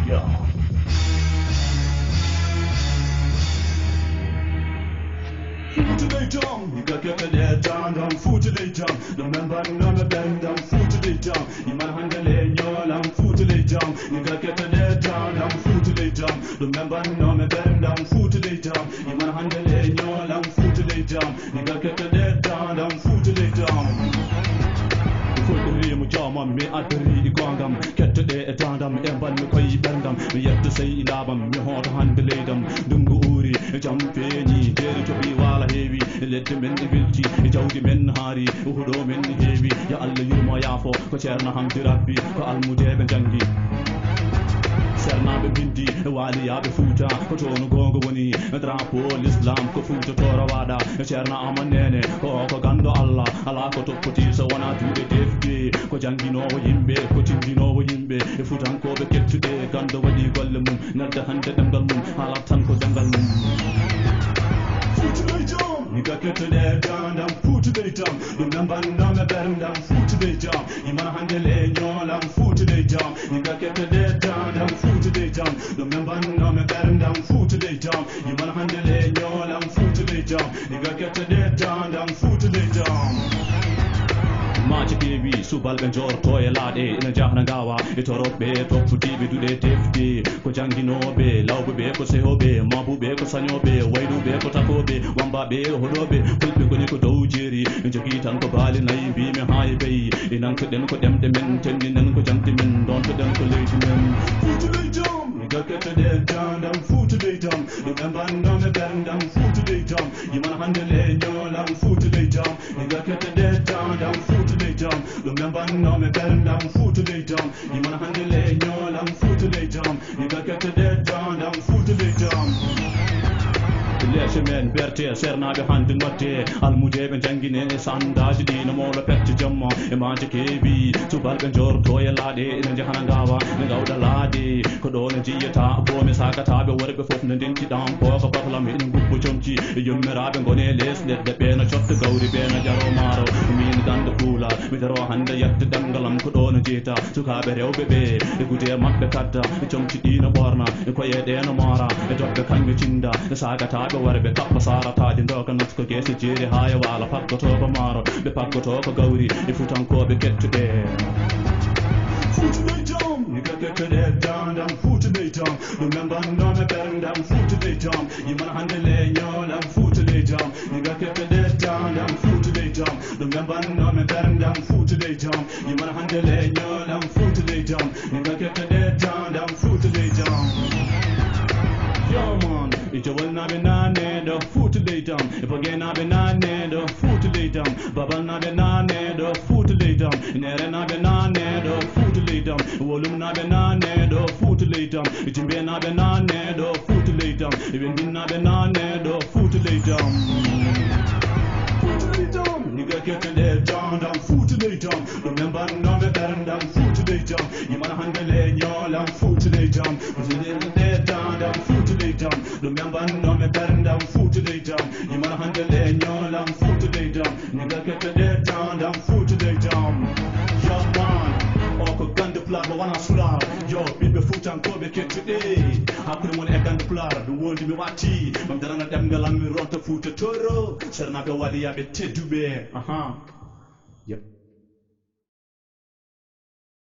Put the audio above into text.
Yeah. Foot lay down, you got get the down, foot lay down. Remember, no me bend down, foot lay down. You man handle in your lamb, foot lay down. You got get the down, foot lay down. Remember, no me bend down, foot lay down. You man handle in your lamb, foot lay down. You got get the down, foot lay down. Mu jama me adri gongam kette de etandam embal mi koy bendam mi yetto sey ilabam mi hoto hande leydam dungu uri jam feeni deri to bi wala heewi ledde men e bilti jawdi men haari hudo men heewi ya Allah yurmo yaafo ko ceerno hamdi rabbi ko almudebe jangi sernaɓe bindi waliyaɓe Fouta ko toon gonga woni drapeau l'islam ko Fouta tora waɗa ceerno Aman Nene ko gando Allah ala ko toppoti so wona juuɗe defde ko jangguinowo yimɓe ko tindinowo yimɓe e Foutankoɓe kettuɗe gando waɗi golle mum nadda hande ɗemgal mum haalat tan ko dengal mum you got get to the down, foot to the down. Remember, no me down, foot to the down. You man handle in your lamb, foot to the down. You got get to the down, foot to the down. Remember, no me down, foot to the down. You man handle in your lamb, foot to the down. You got get to the down, foot to the down. Maji baby subal ben jorto e laade ina jahna gawa e torobe toppudibe dude tefde ko janginobe lawbe ko sehobe mabube ko sanyobe waydube ko takobe wambabe hodobe fulbe ko ni ko dowjeri jogi tan ko bali nayi bi me haye bey inan ko den ko demde men tendinen ko janti men don to den ko leydi men futude jam you got to the down futude jam remember no me down futude jam you man handle no lam futude jam you got to the down futude jam remember no me down futude jam you man handle no lam futude jam you got to the down futude jam leshe men berte sernaɓe hande notte almudeɓe jangguine e sandaji ɗi no mawɗo pecce jamma e maje keebi subalɓe jorto e laaɗe ene jahana gawa ne gawɗa laade ko ɗo ne jiyata bomi sakataɓe worɓe foof ne dentiɗan koko pahlam ene gubbo comci e yummiraɓe gone les leɗɗe ɓe no cotta gawri ɓe no jaro maaro min ganda puula mi daro hande yette ɗemgalam ko ɗo no jeeta sukaɓe rewɓe ɓe e gude mabɓe kadda e comci ɗi no ɓorna e koyeɗe no mora e doɓɓe kamɓe cinda e sagataɓe warɓe kappa sarataji doga natko gese jeeri ha e wala pakkoto ko maaro ɓe pakkoto ko gawri e Futankoɓe kettuɗe Futude jam, you got get to the down, futude jam. Remember, no me down, futude jam. You man handle your futude jam. You got get to the down, futude jam. Remember, no me down, futude jam. You man handle your futude jam. You got get to the down, futude jam. Yo man, ito wala be nane do futude jam. Ipage na be nane do futude jam. Baba na be nane do futude jam. Nere na be nane do futude jam. Wolum na be nane do futude jam. Itimbe na be nane do futude jam. Ibindin na be nane do futude jam. Futude jam, nigga get to the down, futude jam. Remember no me down, futude jam. You man handle your lamb, futude jam. The down, futude jam. Remember no me down, futude jam. You man handle your lamb, futude jam. Nigga get to the down, futude jam. Yo man, oko gando pulaar wana sular. Yo bibe Futankoɓe kettuɗe hakkude mon e gando pulaar ɗum wondi mi watti mam darana ɗemgalam mi ronta Fouta toro sernaɓe waliyaɓe tedduɓe aha yep.